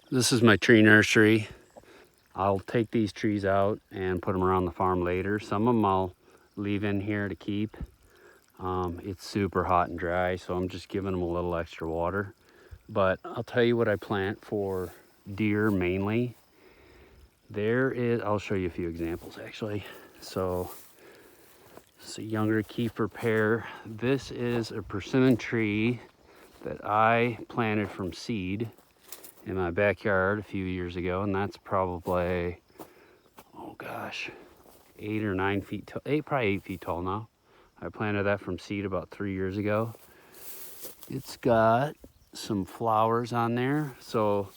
This is my tree nursery. I'll take these trees out and put them around the farm later. Some of them I'll leave in here to keep. It's super hot and dry, so I'm just giving them a little extra water. But I'll tell you what I plant for deer mainly. I'll show you a few examples actually. So it's a younger Kiefer pear. This is a persimmon tree that I planted from seed in my backyard a few years ago, and that's probably, oh gosh, 8 or 9 feet tall, probably 8 feet tall now. I planted that from seed about 3 years ago. It's got some flowers on there. So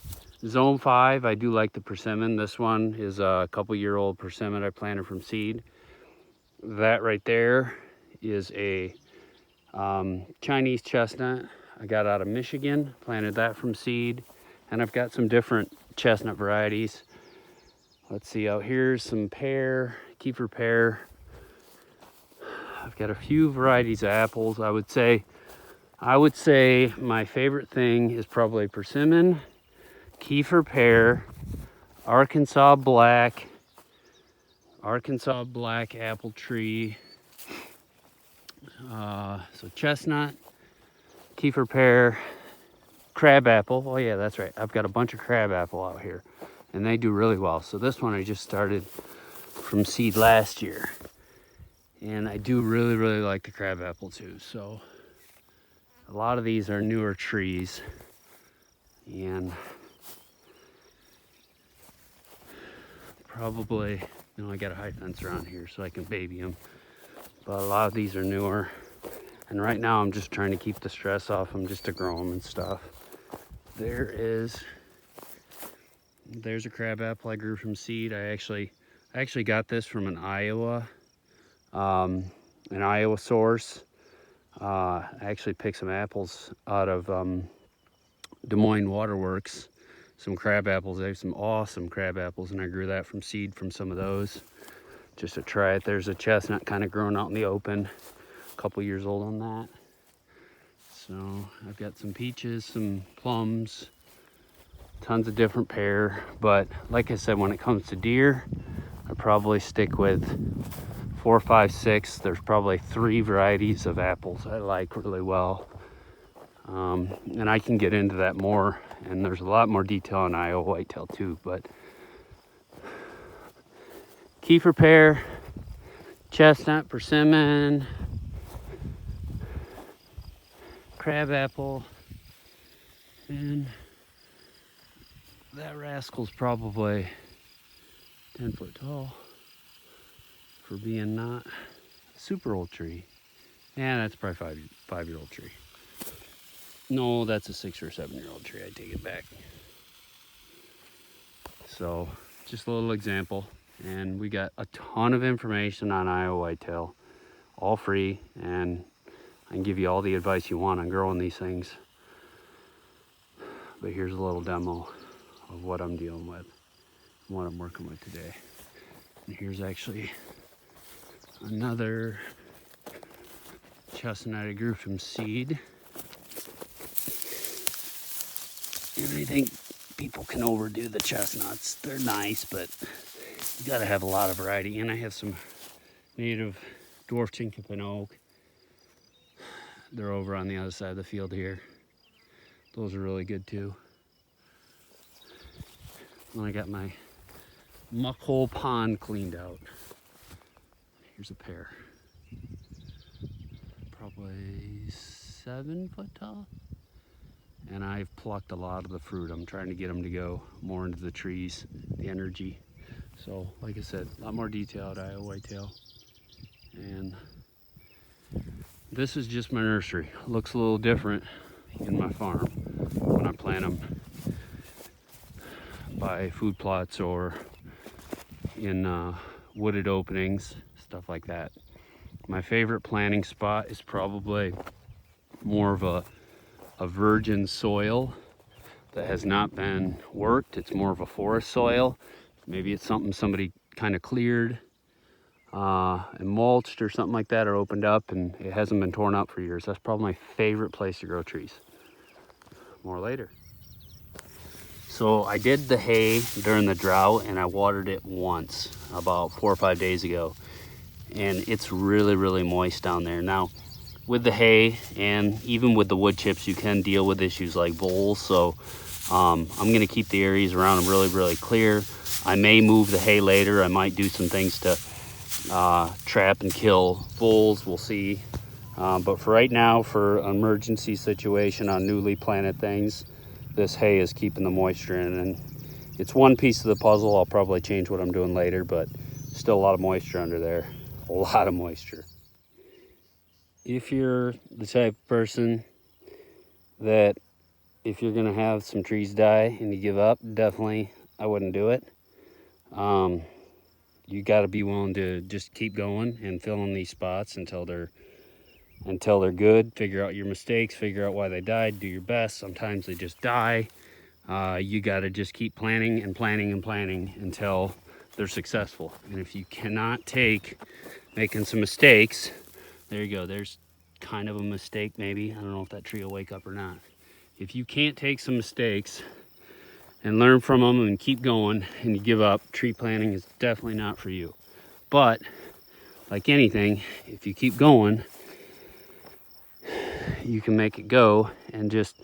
zone 5, I do like the persimmon. This one is a couple-year-old persimmon I planted from seed. That right there is a Chinese chestnut I got out of Michigan, planted that from seed. And I've got some different chestnut varieties. Let's see, out here's some pear, Kiefer pear. I've got a few varieties of apples. I would say my favorite thing is probably persimmon, Kiefer pear, Arkansas black apple tree. So chestnut, Kiefer pear, crab apple. Oh yeah, that's right. I've got a bunch of crab apple out here and they do really well. So this one I just started from seed last year. And I do really like the crab apple too. So a lot of these are newer trees. And probably, I got a high fence around here so I can baby them. But a lot of these are newer. And right now I'm just trying to keep the stress off them just to grow them and stuff. There's a crab apple I grew from seed. I actually got this from an Iowa source. I actually picked some apples out of Des Moines Waterworks. Some crab apples. They have some awesome crab apples, and I grew that from seed from some of those just to try it. There's a chestnut kind of growing out in the open, a couple years old on that. So I've got some peaches, some plums, tons of different pear. But like I said, when it comes to deer, I probably stick with 4, 5, 6. There's probably 3 varieties of apples I like really well. And I can get into that more, and there's a lot more detail on Iowawhitetail too. But Kiefer pear, chestnut, persimmon, crab apple, and that rascal's probably 10 foot tall for being not a super old tree. Yeah, that's probably 5-year-old tree. No, that's a 6 or 7-year-old tree. I take it back. So just a little example. And we got a ton of information on Iowawhitetail, all free, and I can give you all the advice you want on growing these things. But here's a little demo of what I'm dealing with, what I'm working with today. And here's actually another chestnut I grew from seed. And I think people can overdo the chestnuts. They're nice, but you gotta have a lot of variety. And I have some native dwarf chinkapin oak. They're over on the other side of the field here. Those are really good too. And I got my muck hole pond cleaned out. Here's a pear. Probably 7 foot tall. And I've plucked a lot of the fruit. I'm trying to get them to go more into the trees, the energy. So, like I said, a lot more detail at Iowawhitetail. And this is just my nursery. It looks a little different in my farm when I plant them by food plots or in wooded openings, stuff like that. My favorite planting spot is probably more of a virgin soil that has not been worked. It's more of a forest soil. Maybe it's something somebody kind of cleared and mulched or something like that, or opened up and it hasn't been torn up for years. That's probably my favorite place to grow trees. More later. So I did the hay during the drought and I watered it once about 4 or 5 days ago. And it's really, really moist down there. Now, with the hay and even with the wood chips, you can deal with issues like voles. So I'm gonna keep the areas around them really, really clear. I may move the hay later. I might do some things to trap and kill voles, we'll see. But for right now, for an emergency situation on newly planted things, this hay is keeping the moisture in, and it's one piece of the puzzle. I'll probably change what I'm doing later, but still a lot of moisture under there, a lot of moisture. If you're the type of person that if you're gonna have some trees die and you give up, definitely I wouldn't do it. You got to be willing to just keep going and fill in these spots until they're good. Figure out your mistakes, figure out why they died, do your best. Sometimes they just die. You got to just keep planting and planting and planting until they're successful. And if you cannot take making some mistakes, there you go. There's kind of a mistake maybe. I don't know if that tree will wake up or not. If you can't take some mistakes and learn from them and keep going and you give up, tree planting is definitely not for you. But like anything, if you keep going, you can make it go. And just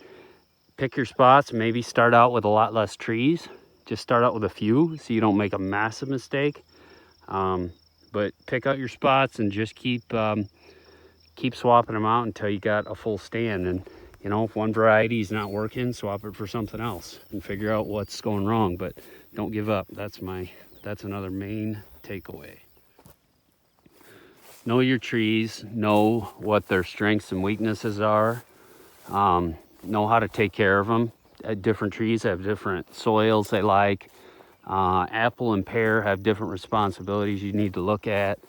pick your spots. Maybe start out with a lot less trees. Just start out with a few so you don't make a massive mistake. But pick out your spots and just keep swapping them out until you got a full stand. And you know, if one variety is not working, swap it for something else and figure out what's going wrong. But don't give up. That's another main takeaway. Know your trees. Know what their strengths and weaknesses are. Know how to take care of them. Different trees have different soils they like. Apple and pear have different responsibilities you need to look at,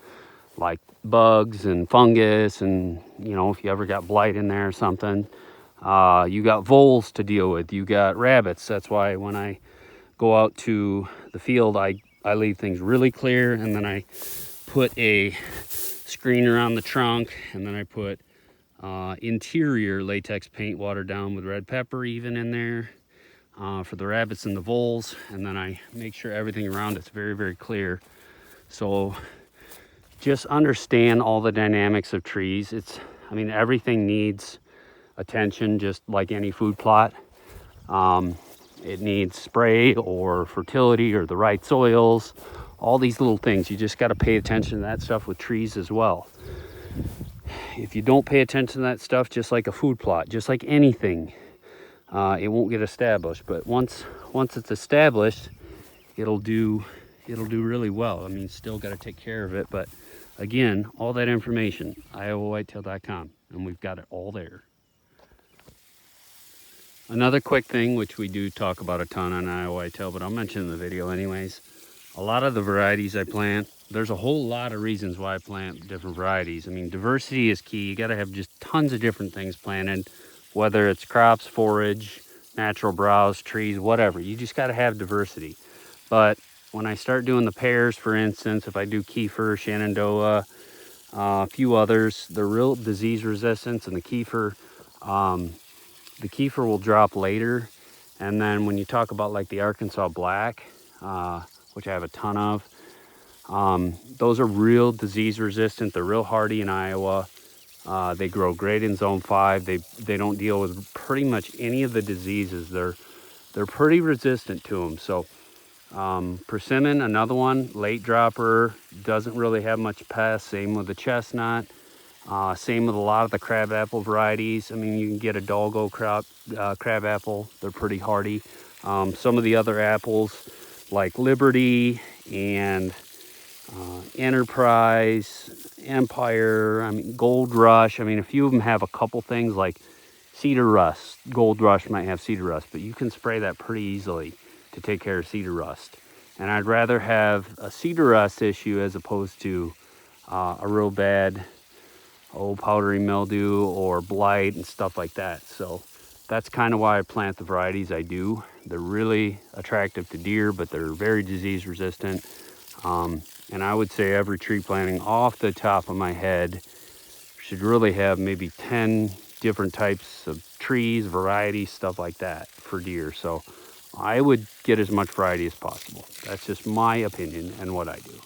like bugs and fungus, and you know, if you ever got blight in there or something. You got voles to deal with, you got rabbits. That's why when I go out to the field, I leave things really clear, and then I put a screen around the trunk, and then I put interior latex paint watered down with red pepper even in there for the rabbits and the voles, and then I make sure everything around it's very, very clear. So just understand all the dynamics of trees. I mean, everything needs attention, just like any food plot. It needs spray or fertility or the right soils, all these little things. You just got to pay attention to that stuff with trees as well. If you don't pay attention to that stuff, just like a food plot, just like anything, it won't get established. But once it's established, it'll do really well. I mean, still got to take care of it, but again, all that information, Iowawhitetail.com, and we've got it all there. Another quick thing, which we do talk about a ton on Iowawhitetail, but I'll mention in the video anyways. A lot of the varieties I plant, there's a whole lot of reasons why I plant different varieties. I mean, diversity is key. You got to have just tons of different things planted, whether it's crops, forage, natural browse, trees, whatever. You just got to have diversity. But when I start doing the pears, for instance, if I do kefir, Shenandoah, a few others, they're real disease resistant, and the kefir will drop later. And then when you talk about like the Arkansas Black, which I have a ton of, those are real disease resistant. They're real hardy in Iowa. They grow great in zone 5. They don't deal with pretty much any of the diseases. They're pretty resistant to them. So persimmon, another one, late dropper, doesn't really have much pests. Same with the chestnut. Same with a lot of the crabapple varieties. I mean, you can get a doggo crabapple. They're pretty hardy. Some of the other apples like Liberty and Enterprise, Empire, I mean, Gold Rush. I mean, a few of them have a couple things like cedar rust. Gold Rush might have cedar rust, but you can spray that pretty easily to take care of cedar rust. And I'd rather have a cedar rust issue as opposed to a real bad powdery mildew or blight and stuff like that. So that's kind of why I plant the varieties I do. They're really attractive to deer, but they're very disease resistant. And I would say every tree planting off the top of my head should really have maybe 10 different types of trees, varieties, stuff like that for deer. So I would get as much variety as possible. That's just my opinion and what I do.